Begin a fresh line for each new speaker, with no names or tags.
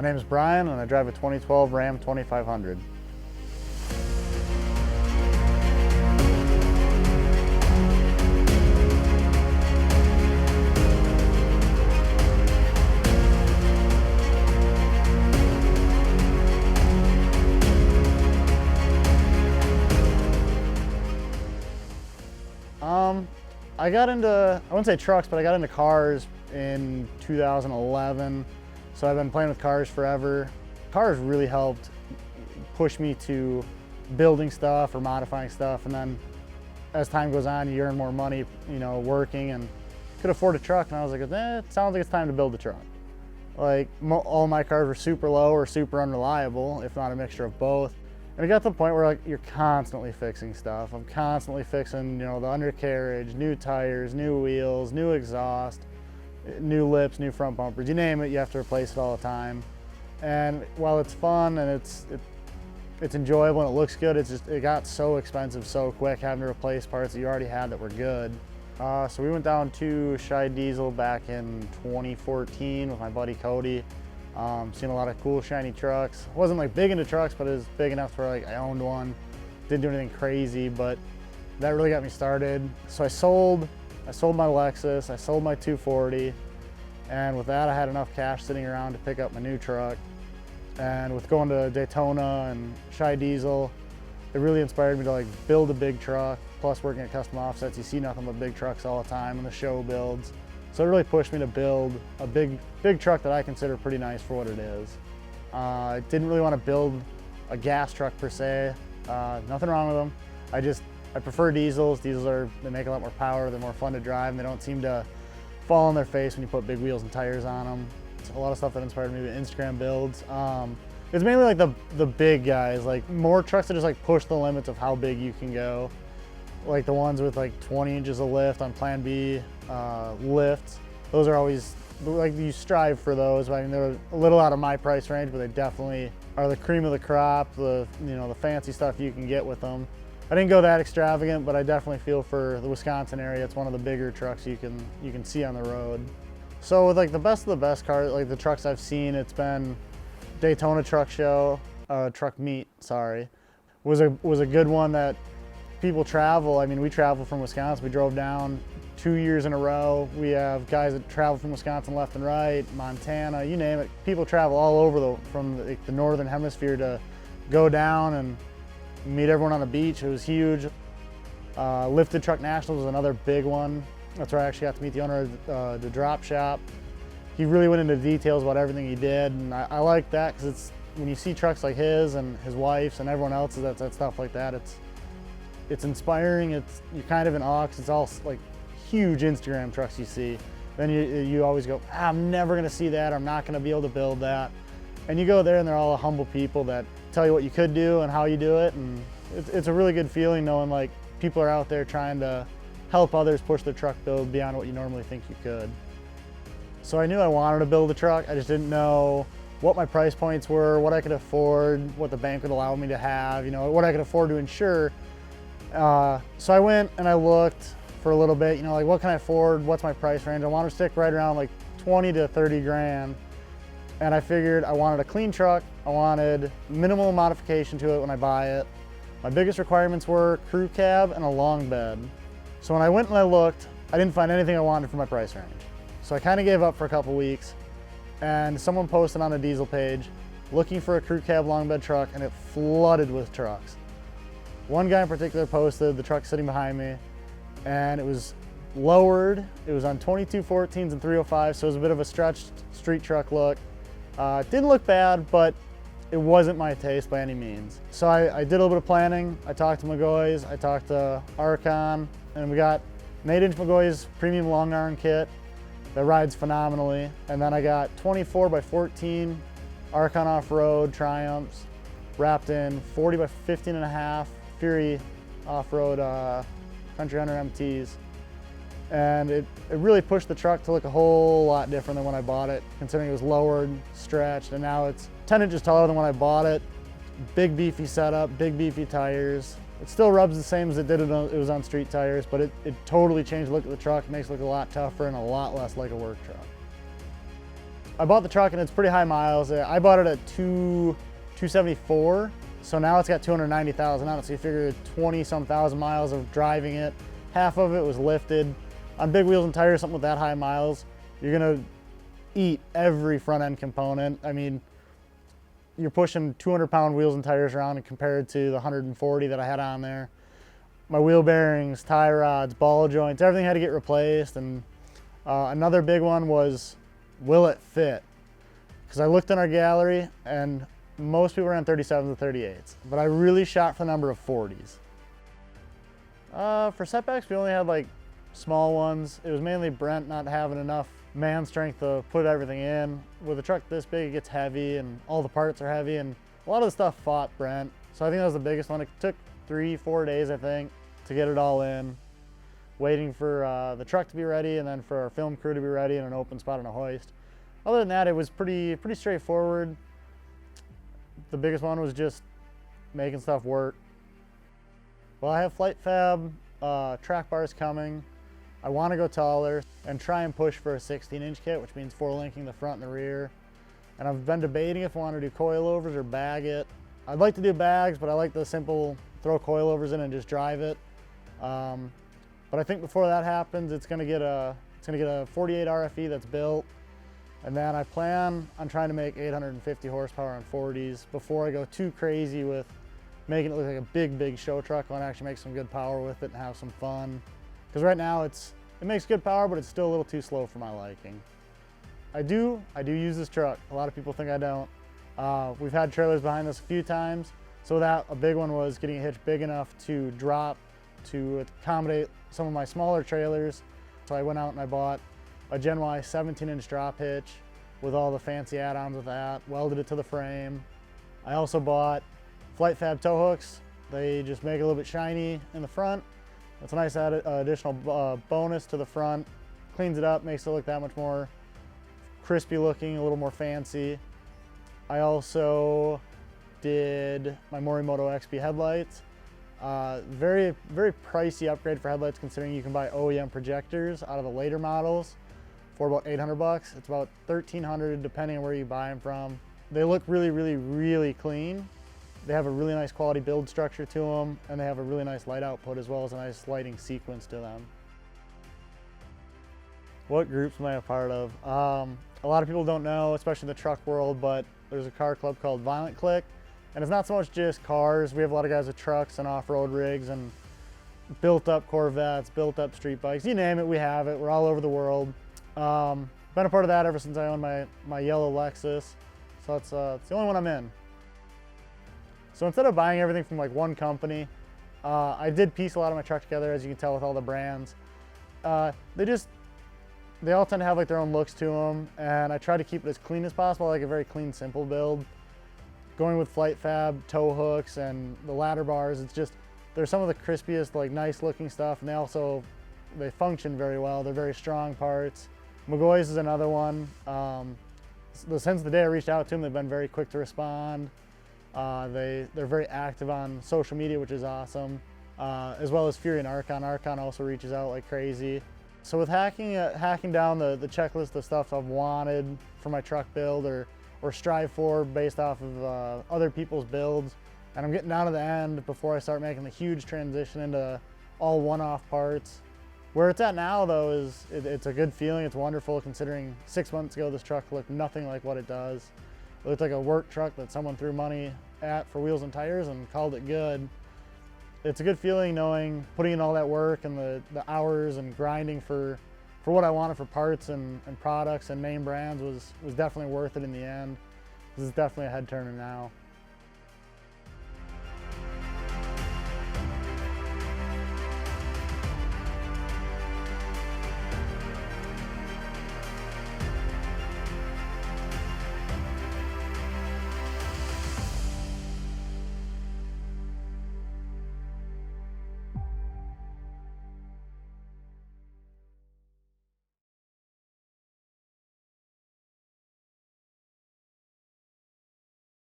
name is Brian, and I drive a 2012 Ram 2500. I wouldn't say trucks, but I got into cars in 2011. So I've been playing with cars forever. Cars really helped push me to building stuff or modifying stuff. And then as time goes on, you earn more money, working, and could afford a truck. And I was like, it sounds like it's time to build a truck. Like all my cars were super low or super unreliable, if not a mixture of both. And it got to the point where like you're constantly fixing stuff. I'm constantly fixing, the undercarriage, new tires, new wheels, new exhaust, new lips, new front bumpers. You name it, you have to replace it all the time. And while it's fun and it's enjoyable and it looks good, it got so expensive so quick having to replace parts that you already had that were good. So we went down to Shy Diesel back in 2014 with my buddy Cody. Seen a lot of cool shiny trucks. Wasn't like big into trucks, but it was big enough for like I owned one. Didn't do anything crazy, but that really got me started. So I sold my Lexus, I sold my 240, and with that I had enough cash sitting around to pick up my new truck. And with going to Daytona and Shy Diesel, it really inspired me to like build a big truck. Plus working at Custom Offsets, you see nothing but big trucks all the time in the show builds. So it really pushed me to build a big truck that I consider pretty nice for what it is. I didn't really want to build a gas truck per se. Nothing wrong with them. I prefer diesels. They make a lot more power. They're more fun to drive, and they don't seem to fall on their face when you put big wheels and tires on them. It's a lot of stuff that inspired me with Instagram builds. It's mainly like the big guys, like more trucks that just like push the limits of how big you can go. Like the ones with like 20 inches of lift on Plan B lifts. Those are always, like you strive for those. I mean, they're a little out of my price range, but they definitely are the cream of the crop, the fancy stuff you can get with them. I didn't go that extravagant, but I definitely feel for the Wisconsin area. It's one of the bigger trucks you can see on the road. So with like the best of the best cars, like the trucks I've seen, it's been Daytona Truck Show, Truck Meet, sorry, was a good one that people travel. I mean, we travel from Wisconsin. We drove down 2 years in a row. We have guys that travel from Wisconsin left and right, Montana, you name it. People travel all over from the northern hemisphere to go down and meet everyone on the beach. It was huge. Lifted Truck Nationals was another big one. That's where I actually got to meet the owner of the drop shop. He really went into details about everything he did, and I like that because it's when you see trucks like his and his wife's and everyone else's that stuff like that, it's inspiring. You're kind of in awe because it's all like huge Instagram trucks you see. Then you always go, I'm never gonna see that, or I'm not gonna be able to build that. And you go there and they're all humble people that tell you what you could do and how you do it. And it's a really good feeling knowing like people are out there trying to help others push their truck build beyond what you normally think you could. So I knew I wanted to build a truck. I just didn't know what my price points were, what I could afford, what the bank would allow me to have, what I could afford to insure. So I went and I looked for a little bit, like what can I afford, what's my price range. I wanted to stick right around like 20 to 30 grand. And I figured I wanted a clean truck. I wanted minimal modification to it when I buy it. My biggest requirements were crew cab and a long bed. So when I went and I looked, I didn't find anything I wanted for my price range. So I kind of gave up for a couple weeks, and someone posted on a diesel page looking for a crew cab long bed truck, and it flooded with trucks. One guy in particular posted the truck sitting behind me, and it was lowered. It was on 2214s and 305s, so it was a bit of a stretched street truck look. It didn't look bad, but it wasn't my taste by any means. So I did a little bit of planning. I talked to McGaughy's, I talked to ARKON, and we got an 8-inch McGaughy's premium long arm kit that rides phenomenally. And then I got 24 by 14 ARKON off-road Triumphs wrapped in 40 by 15 and a half Fury off-road Country Hunter MTs. And it really pushed the truck to look a whole lot different than when I bought it, considering it was lowered, stretched, and now it's 10 inches taller than when I bought it. Big beefy setup, big beefy tires. It still rubs the same as it did when it was on street tires, but it totally changed the look of the truck. It makes it look a lot tougher and a lot less like a work truck. I bought the truck and it's pretty high miles. I bought it at 274, so now it's got 290,000 on it. So you figure 20-some thousand miles of driving it. Half of it was lifted. On big wheels and tires, something with that high miles, you're gonna eat every front end component. I mean, you're pushing 200-pound wheels and tires around and compared to the 140 that I had on there. My wheel bearings, tie rods, ball joints, everything had to get replaced. And another big one was, will it fit? Because I looked in our gallery and most people ran 37s to 38s, but I really shot for the number of 40s. For setbacks, we only had like small ones. It was mainly Brent not having enough man strength to put everything in. With a truck this big, it gets heavy and all the parts are heavy, and a lot of the stuff fought Brent. So I think that was the biggest one. It took 3-4 days, I think, to get it all in. Waiting for the truck to be ready and then for our film crew to be ready and an open spot on a hoist. Other than that, it was pretty straightforward. The biggest one was just making stuff work. Well, I have flight fab track bars coming. I want to go taller and try and push for a 16-inch kit, which means 4-linking the front and the rear. And I've been debating if I want to do coilovers or bag it. I'd like to do bags, but I like the simple throw coilovers in and just drive it. But I think before that happens, it's gonna get a 48 RFE that's built. And then I plan on trying to make 850 horsepower on 40s before I go too crazy with making it look like a big show truck. I want to actually make some good power with it and have some fun. Because right now it makes good power, but it's still a little too slow for my liking. I do use this truck. A lot of people think I don't. We've had trailers behind us a few times. So that a big one was getting a hitch big enough to drop to accommodate some of my smaller trailers. So I went out and I bought a Gen Y 17-inch drop hitch with all the fancy add-ons with that, welded it to the frame. I also bought flight fab tow hooks. They just make it a little bit shiny in the front. That's a nice additional bonus to the front. Cleans it up, makes it look that much more crispy looking, a little more fancy. I also did my Morimoto XP headlights. Very pricey upgrade for headlights considering you can buy OEM projectors out of the later models for about 800 bucks. It's about 1,300 depending on where you buy them from. They look really clean. They have a really nice quality build structure to them, and they have a really nice light output as well as a nice lighting sequence to them. What groups am I a part of? A lot of people don't know, especially in the truck world, but there's a car club called Violent Click, and it's not so much just cars. We have a lot of guys with trucks and off-road rigs and built up Corvettes, built up street bikes, you name it, we have it. We're all over the world. Been a part of that ever since I owned my yellow Lexus, so it's the only one I'm in. So instead of buying everything from like one company, I did piece a lot of my truck together, as you can tell with all the brands. They all tend to have like their own looks to them, and I try to keep it as clean as possible, like a very clean, simple build. Going with flight fab, tow hooks, and the ladder bars, it's just, they're some of the crispiest, like nice looking stuff, and they function very well. They're very strong parts. McGaughy's is another one. Since the day I reached out to them, they've been very quick to respond. They're very active on social media, which is awesome, as well as Fury and ARKON. ARKON also reaches out like crazy. So with hacking down the checklist of stuff I've wanted for my truck build or strive for based off of other people's builds, and I'm getting down to the end before I start making the huge transition into all one-off parts. Where it's at now though is it's a good feeling. It's wonderful considering 6 months ago this truck looked nothing like what it does. It looked like a work truck that someone threw money at for wheels and tires and called it good. It's a good feeling knowing putting in all that work and the hours and grinding for what I wanted for parts and products and name brands was definitely worth it in the end. This is definitely a head turner now.